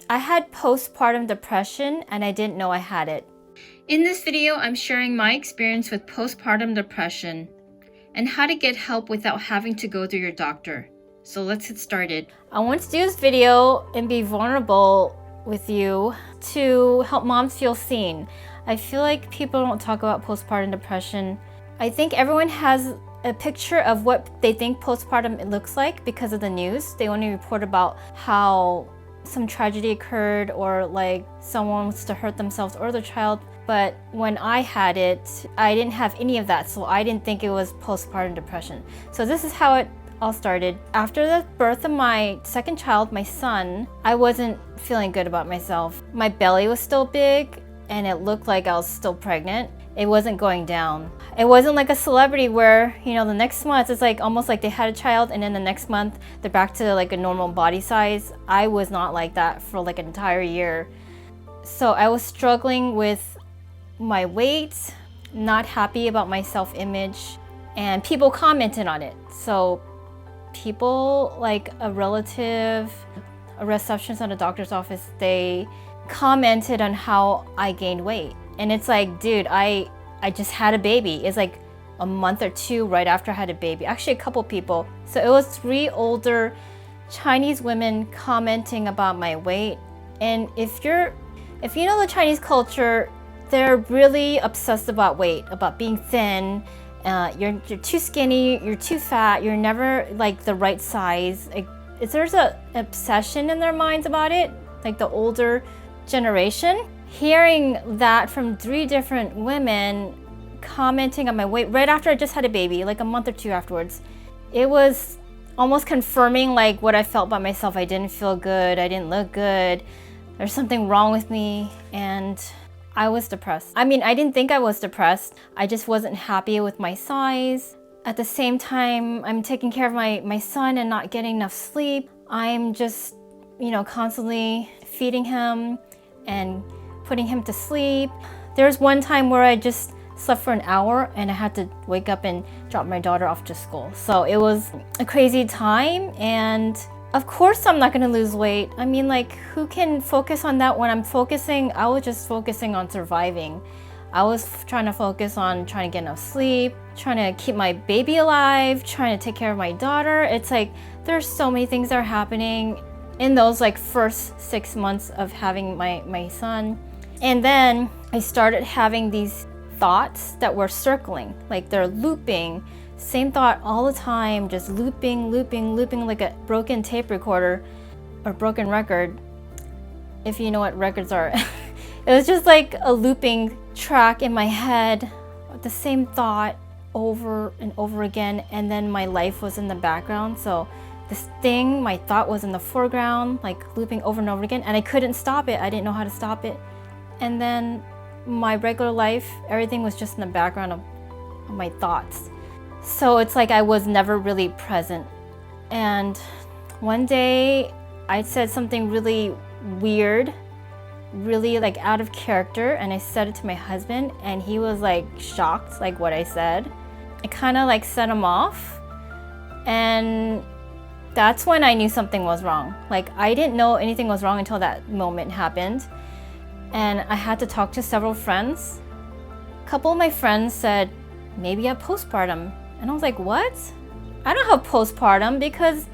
I had postpartum depression and I didn't know I had it. In this video, I'm sharing my experience with postpartum depression and how to get help without having to go through your doctor. So let's get started. I want to do this video and be vulnerable with you to help moms feel seen. I feel like people don't talk about postpartum depression. I think everyone has a picture of what they think postpartum looks like because of the news. They only report about how some tragedy occurred or like someone wants to hurt themselves or their child. But when I had it, I didn't have any of that, so I didn't think it was postpartum depression. So this is how it all started. After the birth of my second child, my son, I wasn't feeling good about myself. My belly was still big and it looked like I was still pregnant. It wasn't going down. It wasn't like a celebrity where, the next month it's like almost like they had a child and then the next month they're back to like a normal body size. I was not like that for like an entire year. So I was struggling with my weight, not happy about my self-image, and people commented on it. So people like a relative, a receptionist at a doctor's office, they commented on how I gained weight. And it's like, dude, I just had a baby. It's like a month or two right after I had a baby. Actually, a couple people. So it was 3 older Chinese women commenting about my weight. And if you know the Chinese culture, they're really obsessed about weight, about being thin. You're too skinny, you're too fat, you're never like the right size. There's an obsession in their minds about it, like the older generation. Hearing that from 3 different women commenting on my weight right after I just had a baby, like a month or 2 afterwards, it was almost confirming like what I felt about myself. I didn't feel good, I didn't look good, there's something wrong with me, and I was depressed. I mean, I didn't think I was depressed. I just wasn't happy with my size. At the same time, I'm taking care of my son and not getting enough sleep. I'm just, constantly feeding him and putting him to sleep. There was one time where I just slept for an hour and I had to wake up and drop my daughter off to school. So it was a crazy time, and of course I'm not gonna lose weight. I mean, like, who can focus on that when I was just focusing on surviving. I was trying to focus on trying to get enough sleep, trying to keep my baby alive, trying to take care of my daughter. It's like, there's so many things that are happening in those like first 6 months of having my son. And then I started having these thoughts that were circling, like they're looping, same thought all the time, just looping like a broken tape recorder or broken record, if you know what records are. It was just like a looping track in my head, the same thought over and over again, and then my life was in the background. So this thing, my thought was in the foreground, like looping over and over again, and I couldn't stop it. I didn't know how to stop it. And then my regular life, everything was just in the background of my thoughts. So it's like I was never really present. And one day I said something really weird, really like out of character, and I said it to my husband, and he was like shocked, like what I said. It kind of like set him off, and that's when I knew something was wrong. Like, I didn't know anything was wrong until that moment happened. And I had to talk to several friends. A couple of my friends said, maybe you have postpartum. And I was like, what? I don't have postpartum, because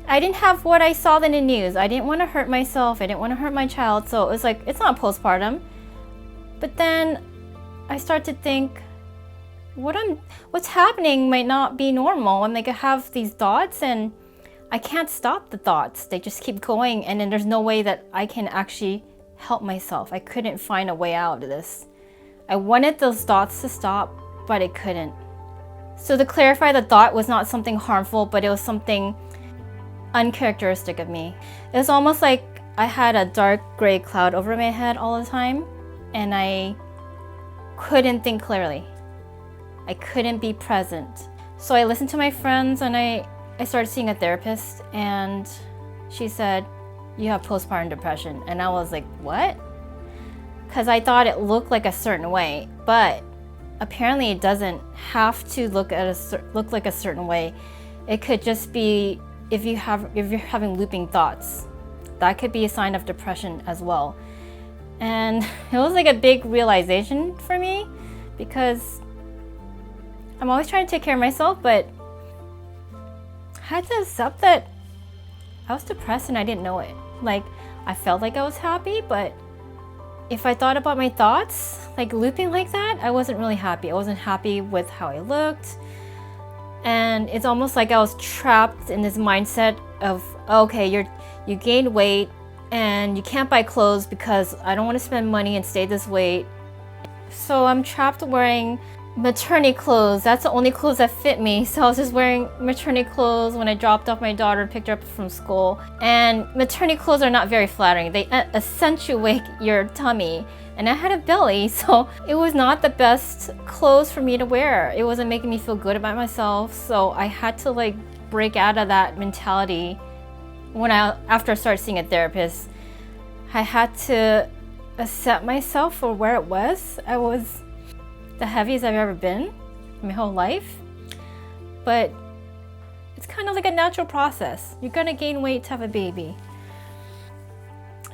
I didn't have what I saw in the news. I didn't want to hurt myself. I didn't want to hurt my child. So it was like, it's not postpartum. But then I started to think, what's happening might not be normal. I'm like, I have these thoughts and I can't stop the thoughts. They just keep going, and then there's no way that I can actually help myself. I couldn't find a way out of this. I wanted those thoughts to stop, but I couldn't. So to clarify, the thought was not something harmful, but it was something uncharacteristic of me. It was almost like I had a dark gray cloud over my head all the time, and I couldn't think clearly. I couldn't be present. So I listened to my friends, and I started seeing a therapist, and she said, you have postpartum depression. And I was like, what? Because I thought it looked like a certain way, but apparently it doesn't have to look like a certain way. It could just be if you're having looping thoughts that could be a sign of depression as well. And it was like a big realization for me, because I'm always trying to take care of myself, but I had to accept that I was depressed and I didn't know it. Like, I felt like I was happy, but if I thought about my thoughts, like looping like that, I wasn't really happy. I wasn't happy with how I looked. And it's almost like I was trapped in this mindset of, okay, you gained weight and you can't buy clothes because I don't want to spend money and stay this weight. So I'm trapped wearing maternity clothes. That's the only clothes that fit me. So I was just wearing maternity clothes when I dropped off my daughter and picked her up from school. And maternity clothes are not very flattering. They accentuate your tummy. And I had a belly, so it was not the best clothes for me to wear. It wasn't making me feel good about myself. So I had to like break out of that mentality. After I started seeing a therapist, I had to accept myself for where it was. I was the heaviest I've ever been my whole life. But it's kind of like a natural process. You're gonna gain weight to have a baby.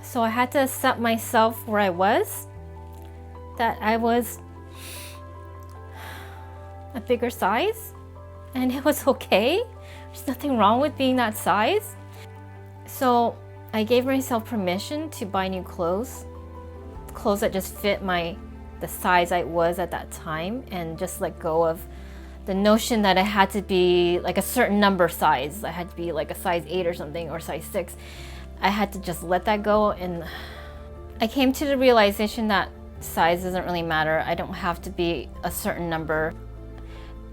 So I had to accept myself where I was, that I was a bigger size, and it was okay. There's nothing wrong with being that size. So I gave myself permission to buy new clothes that just fit the size I was at that time, and just let go of the notion that I had to be like a certain number size. I had to be like a size 8 or something, or size 6. I had to just let that go, and I came to the realization that size doesn't really matter. I don't have to be a certain number.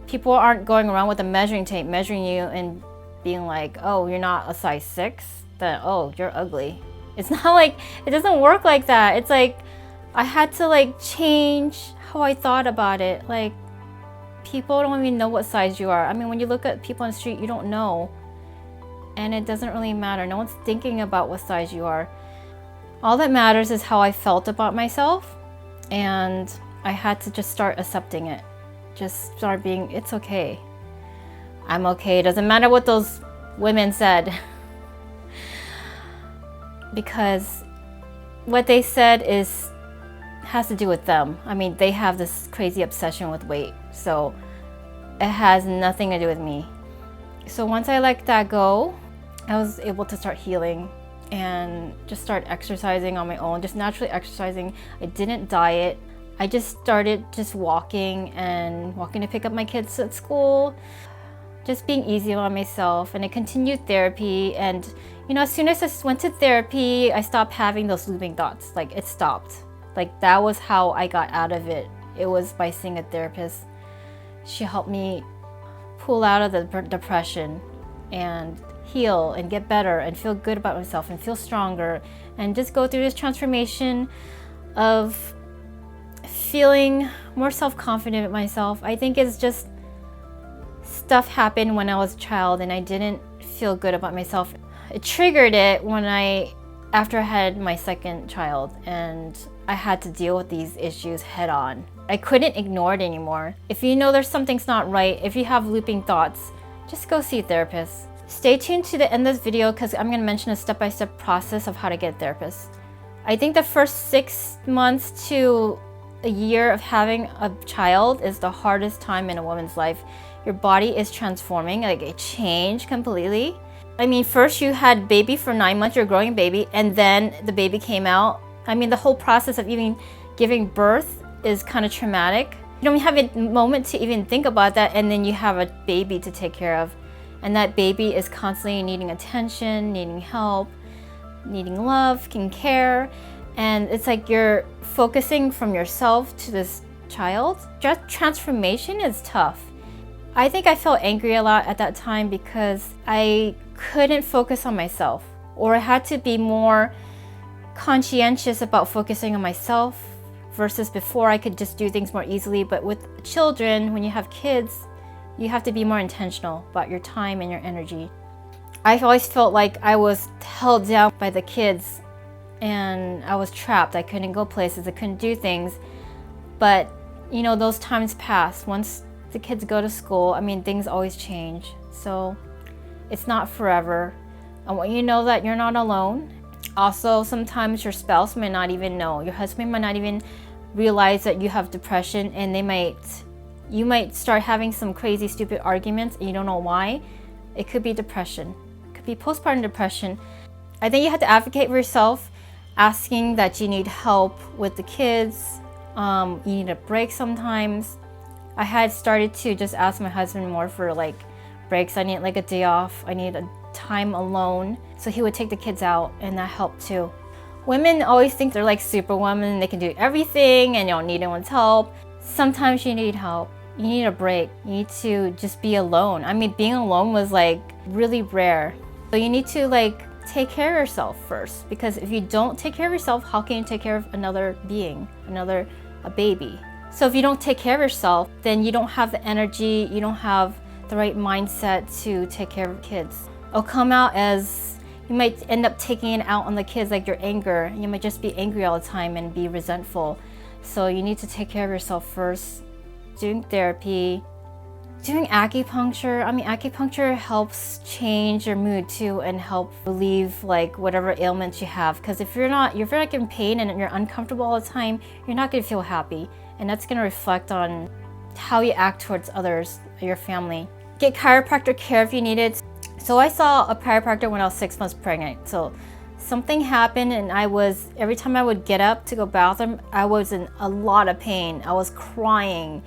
People aren't going around with a measuring tape measuring you and being like, oh, you're not a size 6, then oh, you're ugly. It's not like, it doesn't work like that. It's like I had to like change how I thought about it. Like, people don't even know what size you are. I mean, when you look at people on the street, you don't know. And it doesn't really matter. No one's thinking about what size you are. All that matters is how I felt about myself. And I had to just start accepting it. Just start being, it's okay. I'm okay. It doesn't matter what those women said. Because what they said has to do with them. I mean, they have this crazy obsession with weight. So it has nothing to do with me. So once I let that go, I was able to start healing and just start exercising on my own, just naturally exercising. I didn't diet. I just started just walking to pick up my kids at school, just being easy on myself. And I continued therapy. And you know, as soon as I went to therapy, I stopped having those looping thoughts. Like, it stopped. Like, that was how I got out of it. It was by seeing a therapist. She helped me pull out of the depression and heal and get better and feel good about myself and feel stronger and just go through this transformation of feeling more self-confident with myself. I think it's just stuff happened when I was a child and I didn't feel good about myself. It triggered it after I had my second child, and I had to deal with these issues head on. I couldn't ignore it anymore. If you know there's something's not right, if you have looping thoughts, just go see a therapist. Stay tuned to the end of this video because I'm going to mention a step-by-step process of how to get a therapist. I think the first 6 months to a year of having a child is the hardest time in a woman's life. Your body is transforming, like it changed completely. I mean, first you had baby for 9 months, you're growing a baby, and then the baby came out. I mean, the whole process of even giving birth is kind of traumatic. You don't have a moment to even think about that, and then you have a baby to take care of. And that baby is constantly needing attention, needing help, needing love and care. And it's like you're focusing from yourself to this child. That transformation is tough. I think I felt angry a lot at that time because I couldn't focus on myself, or I had to be more conscientious about focusing on myself versus before I could just do things more easily. But with children, when you have kids, you have to be more intentional about your time and your energy. I've always felt like I was held down by the kids and I was trapped. I couldn't go places, I couldn't do things. But you know, those times pass. Once the kids go to school, I mean, things always change. So it's not forever. I want you to know that you're not alone. Also, sometimes your spouse might not even know. Your husband might not even realize that you have depression, and you might start having some crazy, stupid arguments and you don't know why. It could be depression. It could be postpartum depression. I think you have to advocate for yourself, asking that you need help with the kids. You need a break sometimes. I had started to just ask my husband more for like breaks. I need like a day off. I need a time alone. So he would take the kids out, and that helped too. Women always think they're like superwomen, they can do everything and you don't need anyone's help. Sometimes you need help. You need a break. You need to just be alone. I mean, being alone was like really rare. So you need to like take care of yourself first, because if you don't take care of yourself, how can you take care of another being, a baby? So if you don't take care of yourself, then you don't have the energy, you don't have the right mindset to take care of kids. It'll come out as, you might end up taking it out on the kids, like your anger. You might just be angry all the time and be resentful. So you need to take care of yourself first. Doing therapy, doing acupuncture. I mean, acupuncture helps change your mood too and help relieve like whatever ailments you have. Because if you're not in pain and you're uncomfortable all the time, you're not gonna feel happy. And that's gonna reflect on how you act towards others, your family. Get chiropractor care if you need it. So I saw a chiropractor when I was 6 months pregnant. So something happened, and every time I would get up to go bathroom, I was in a lot of pain. I was crying.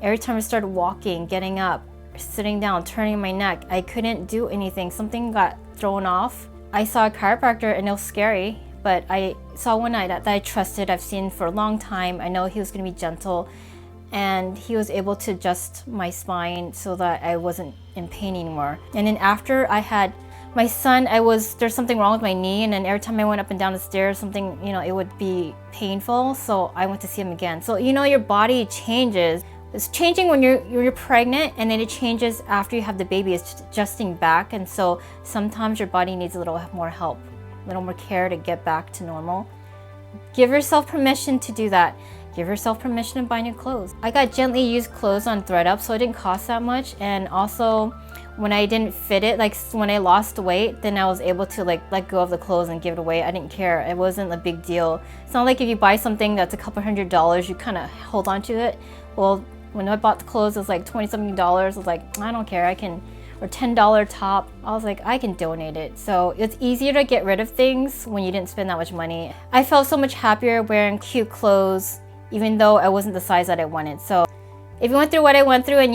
Every time I started walking, getting up, sitting down, turning my neck, I couldn't do anything. Something got thrown off. I saw a chiropractor and it was scary, but I saw one that I trusted, I've seen for a long time. I know he was gonna be gentle, and he was able to adjust my spine so that I wasn't in pain anymore. And then after I had my son, there's something wrong with my knee, and then every time I went up and down the stairs, it would be painful, so I went to see him again. So your body changes. It's changing when you're pregnant, and then it changes after you have the baby. It's adjusting back, and so sometimes your body needs a little more help, a little more care to get back to normal. Give yourself permission to do that. Give yourself permission to buy new clothes. I got gently used clothes on ThredUp, so it didn't cost that much. And also, when I didn't fit it, like when I lost weight, then I was able to like let go of the clothes and give it away. I didn't care. It wasn't a big deal. It's not like if you buy something that's a couple $100, you kind of hold on to it. Well, when I bought the clothes, it was like $20-something. I was like, I don't care. Or $10 top. I was like, I can donate it. So it's easier to get rid of things when you didn't spend that much money. I felt so much happier wearing cute clothes, even though I wasn't the size that I wanted. So if you went through what I went through and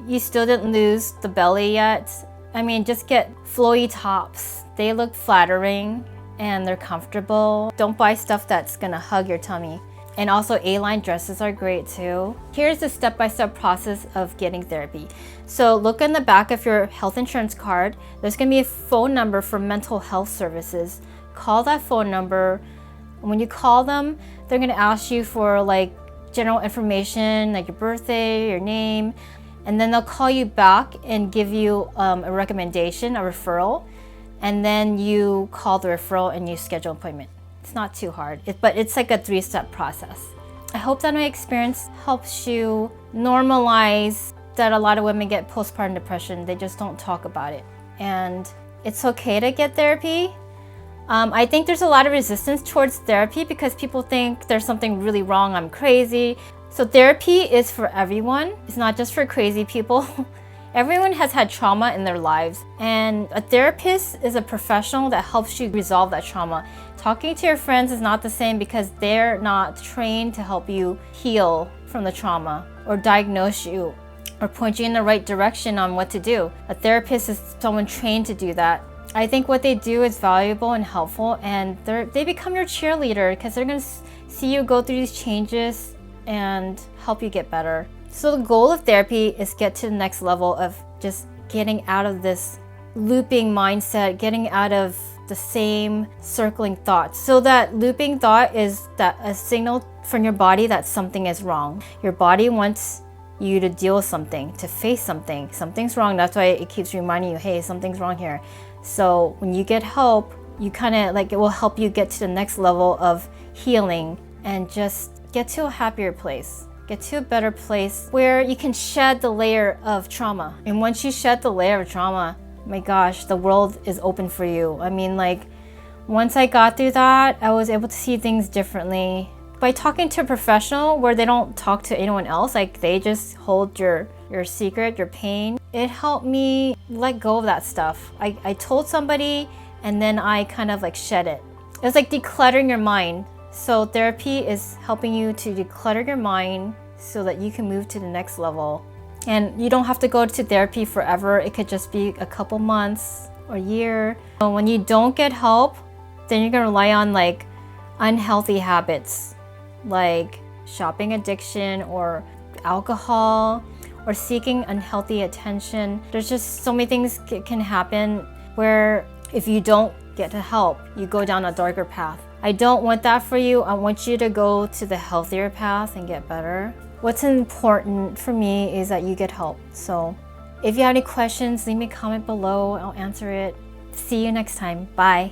you still didn't lose the belly yet, I mean, just get flowy tops. They look flattering and they're comfortable. Don't buy stuff that's gonna hug your tummy. And also A-line dresses are great too. Here's the step-by-step process of getting therapy. So look in the back of your health insurance card. There's gonna be a phone number for mental health services. Call that phone number. When you call them, they're gonna ask you for like general information, like your birthday, your name, and then they'll call you back and give you a recommendation, a referral, and then you call the referral and you schedule an appointment. It's not too hard, but it's like a 3-step process. I hope that my experience helps you normalize that a lot of women get postpartum depression. They just don't talk about it. And it's okay to get therapy. I think there's a lot of resistance towards therapy because people think there's something really wrong, I'm crazy. So therapy is for everyone. It's not just for crazy people. Everyone has had trauma in their lives, and a therapist is a professional that helps you resolve that trauma. Talking to your friends is not the same because they're not trained to help you heal from the trauma or diagnose you or point you in the right direction on what to do. A therapist is someone trained to do that. I think what they do is valuable and helpful, and they become your cheerleader because they're going to see you go through these changes and help you get better. So the goal of therapy is get to the next level of just getting out of this looping mindset, getting out of the same circling thoughts. So that looping thought is that a signal from your body that something is wrong. Your body wants you to deal with something, to face something. Something's wrong. That's why it keeps reminding you, hey, something's wrong here. So when you get help, you kind of like, it will help you get to the next level of healing and just get to a happier place. Get to a better place where you can shed the layer of trauma. And once you shed the layer of trauma, my gosh, the world is open for you. I mean, like, Once I got through that, I was able to see things differently. By talking to a professional where they don't talk to anyone else, like they just hold your secret, your pain, it helped me let go of that stuff. I told somebody and then I kind of like shed it. It was like decluttering your mind. So therapy is helping you to declutter your mind so that you can move to the next level. And you don't have to go to therapy forever. It could just be a couple months or a year. So when you don't get help, then you're gonna rely on like unhealthy habits, like shopping addiction or alcohol or seeking unhealthy attention. There's just so many things can happen where if you don't get help, you go down a darker path. I don't want that for you. I want you to go to the healthier path and get better. What's important for me is that you get help. So if you have any questions, leave me a comment below. I'll answer it. See you next time. Bye.